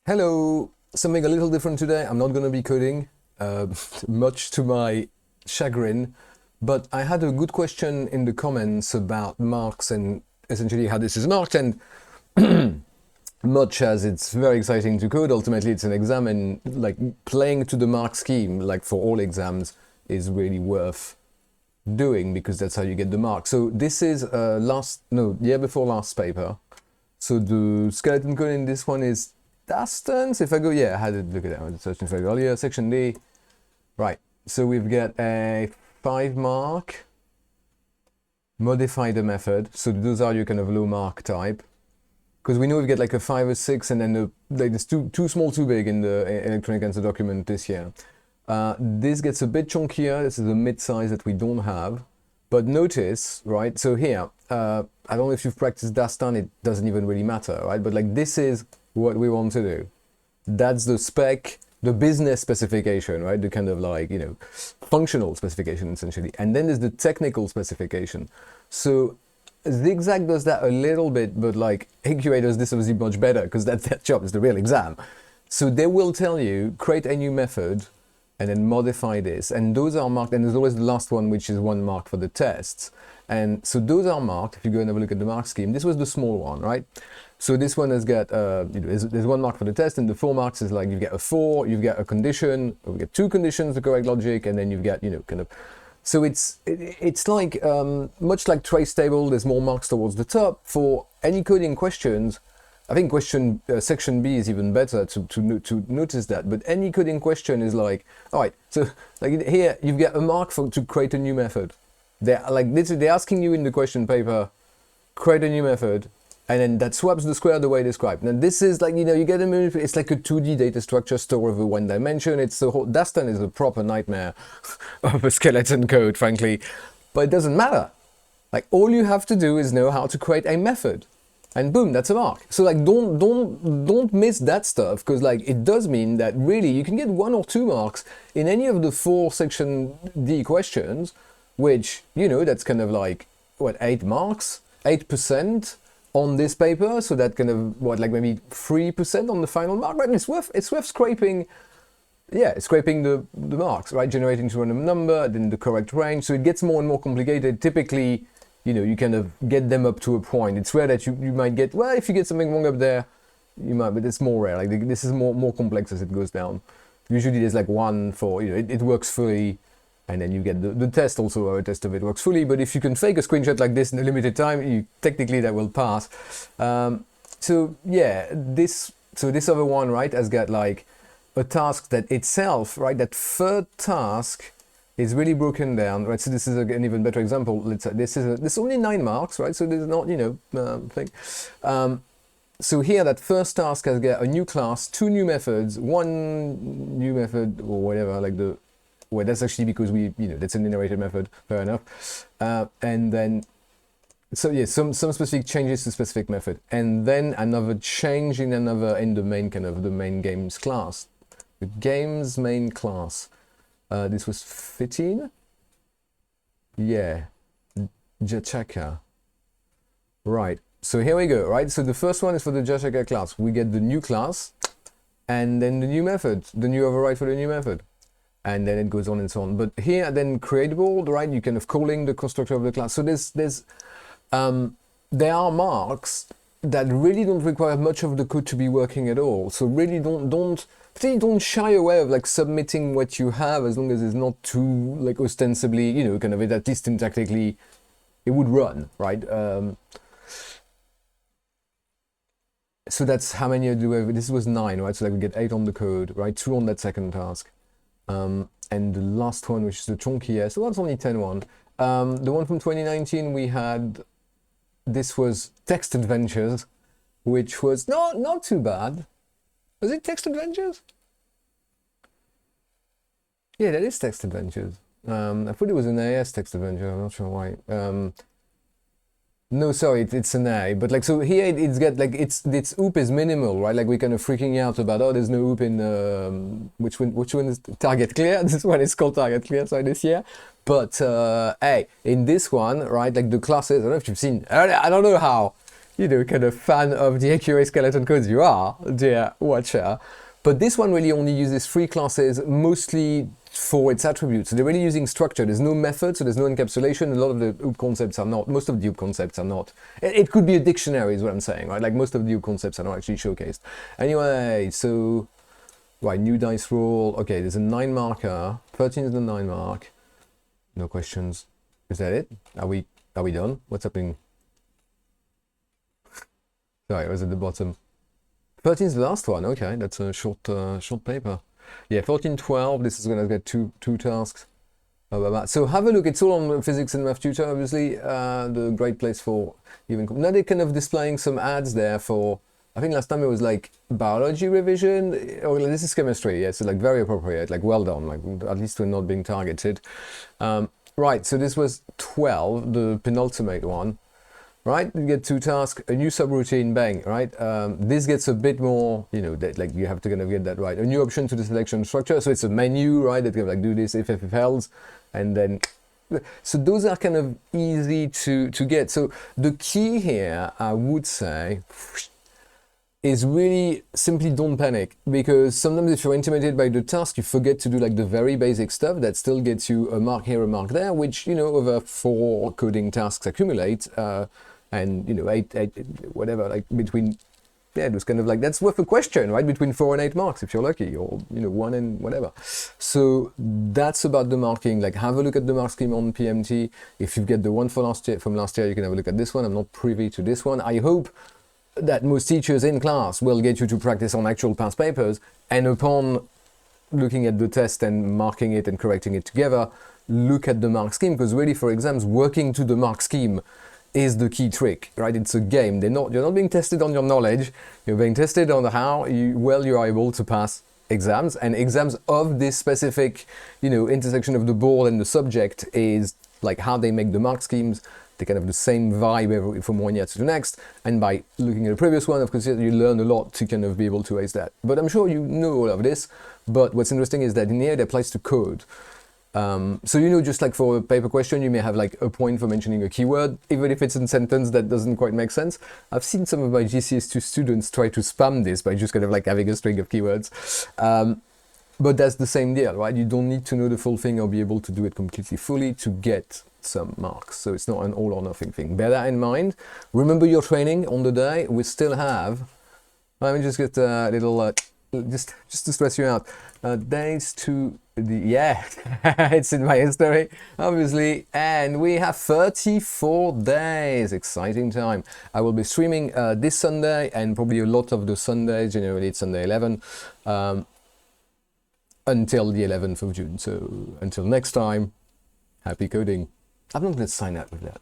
Hello, something a little different today. I'm not going to be coding, much to my chagrin, but I had a good question in the comments about marks and essentially how this is marked. And much as it's very exciting to code, ultimately it's an exam, and like playing to the mark scheme, like for all exams, is really worth doing because that's how you get the mark. So this is year before last paper. So the skeleton code in this one is distance. If I go, I had to look at that. I was searching for it earlier. Section D. Right. So we've got a 5 mark. Modify the method. So those are your kind of low mark type. Because we know we've got like a 5 or 6, and then it's too small, too big in the electronic answer document this year. This gets a bit chunkier. This is a mid-size that we don't have. But notice, right? So here, I don't know if you've practiced Dastan. It doesn't even really matter, right? But like this is what we want to do. That's the spec, the business specification, right? The kind of like, functional specification essentially. And then there's the technical specification. So ZigZag does that a little bit, but like AQA does this obviously much better because that's their job, it's the real exam. So they will tell you, create a new method and then modify this. And those are marked, and there's always the last one, which is 1 mark for the tests. And so those are marked. If you go and have a look at the mark scheme, this was the small one, right? So this one has got, there's 1 mark for the test, and the 4 marks is like, you get a 4, you've got a condition, or you get 2 conditions, the correct logic, and then you've got, kind of. So it's like, much like trace table, there's more marks towards the top. For any coding questions, I think section B is even better to notice that. But any coding question is like, all right, so like here, you've got a mark to create a new method. They're asking you in the question paper, create a new method, and then that swaps the square the way described. Now this is like, you get it's like a 2D data structure store over 1 dimension. It's the whole, Dastan is a proper nightmare of a skeleton code, frankly, but it doesn't matter. Like all you have to do is know how to create a method, and boom, that's a mark. So like, don't miss that stuff, because like it does mean that really you can get 1 or 2 marks in any of the 4 section D questions, which, that's kind of like, 8 marks, 8%, on this paper, so that kind of maybe 3% on the final mark, right? And it's worth scraping, scraping the marks, right? Generating to a random number, then the correct range. So it gets more and more complicated. Typically, you kind of get them up to a point. It's rare that you might get, well, if you get something wrong up there, you might, but it's more rare. Like this is more complex as it goes down. Usually there's like 1 for, it works fully. And then you get the test also, or a test of it works fully. But if you can fake a screenshot like this in a limited time, technically that will pass. This other one, right, has got like a task that itself, right, that third task is really broken down, right? So this is an even better example. This is only 9 marks, right? So there's not, thing. So here, that first task has got a new class, 2 new methods, 1 new method, or whatever, like well, that's actually because that's an iterated method, fair enough. And then, some specific changes to specific method. And then another change in the main the main games class. The games main class. This was 15? Yeah. Jachaka. Right. So here we go, right? So the first one is for the Jachaka class. We get the new class, and then the new method, the new override for the new method. And then it goes on and so on. But here, then creatable, right? You kind of calling the constructor of the class. So there are marks that really don't require much of the code to be working at all. So really don't shy away of like submitting what you have, as long as it's not too like ostensibly, kind of at least syntactically, it would run, right? So that's how many do we have? This was 9, right? So like we get 8 on the code, right? 2 on that second task. And the last one, which is the chunkiest, so that's only 10 one. The one from 2019 we had, this was Text Adventures, which was not too bad. Was it Text Adventures? Yeah, that is Text Adventures. I thought it was an AS Text Adventure, I'm not sure why. No, sorry, it's an A, but like, so here it's got like, its OOP is minimal, right? Like we're kind of freaking out about, oh, there's no OOP in, which one is Target Clear? This one is called Target Clear, sorry, this year. But, hey, in this one, right, like the classes, I don't know if you've seen, I don't know how kind of fan of the AQA skeleton codes you are, dear watcher. But this one really only uses 3 classes, mostly for its attributes. So they're really using structure. There's no method, so there's no encapsulation. A lot of the OOP concepts are not. Most of the OOP concepts are not. It could be a dictionary, is what I'm saying, right? Like most of the OOP concepts are not actually showcased. Anyway, so right, new dice roll. Okay, there's a 9 marker. 13 is the 9 mark. No questions. Is that it? Are we done? What's happening? Sorry, it was at the bottom. 13 is the last one. Okay, that's a short paper. Yeah, 14, 12. This is gonna get two tasks. So have a look. It's all on Physics and Math Tutor, obviously. The great place for even. Now they're kind of displaying some ads there for. I think last time it was like biology revision. Oh, this is chemistry. Yeah, so like very appropriate. Like well done. Like at least we're not being targeted. Right. So this was 12, the penultimate one. Right, you get 2 tasks, a new subroutine, bang, right? This gets a bit more, that like you have to kind of get that right. A new option to the selection structure, so it's a menu, right? That can like do this if else, and then, so those are kind of easy to get. So the key here, I would say, is really simply don't panic, because sometimes if you're intimidated by the task, you forget to do like the very basic stuff that still gets you a mark here, a mark there, which, over 4 coding tasks accumulate. And 8, whatever, like between, yeah, it was kind of like, that's worth a question, right? Between 4 and 8 marks if you're lucky, or 1 and whatever. So that's about the marking. Like have a look at the mark scheme on PMT. If you get the one from last year, you can have a look at this one. I'm not privy to this one. I hope that most teachers in class will get you to practice on actual past papers, and upon looking at the test and marking it and correcting it together, look at the mark scheme, because really for exams, working to the mark scheme is the key trick, right? It's a game. You're not being tested on your knowledge. You're being tested on how well you're able to pass exams, and exams of this specific, intersection of the board and the subject is like how they make the mark schemes. They kind of the same vibe from one year to the next. And by looking at the previous one, of course, you learn a lot to kind of be able to ace that. But I'm sure you know all of this. But what's interesting is that in here it applies to code. So just like for a paper question, you may have like a point for mentioning a keyword, even if it's in a sentence that doesn't quite make sense. I've seen some of my GCS2 students try to spam this by just kind of like having a string of keywords. But that's the same deal, right? You don't need to know the full thing or be able to do it completely fully to get some marks. So it's not an all or nothing thing. Bear that in mind. Remember your training on the day. We still have, let me just get a little, just to stress you out, days to yeah, it's in my history, obviously, and we have 34 days, exciting time. I will be streaming this Sunday and probably a lot of the Sundays, generally it's Sunday 11, until the 11th of June. So until next time, happy coding. I'm not going to sign out with that.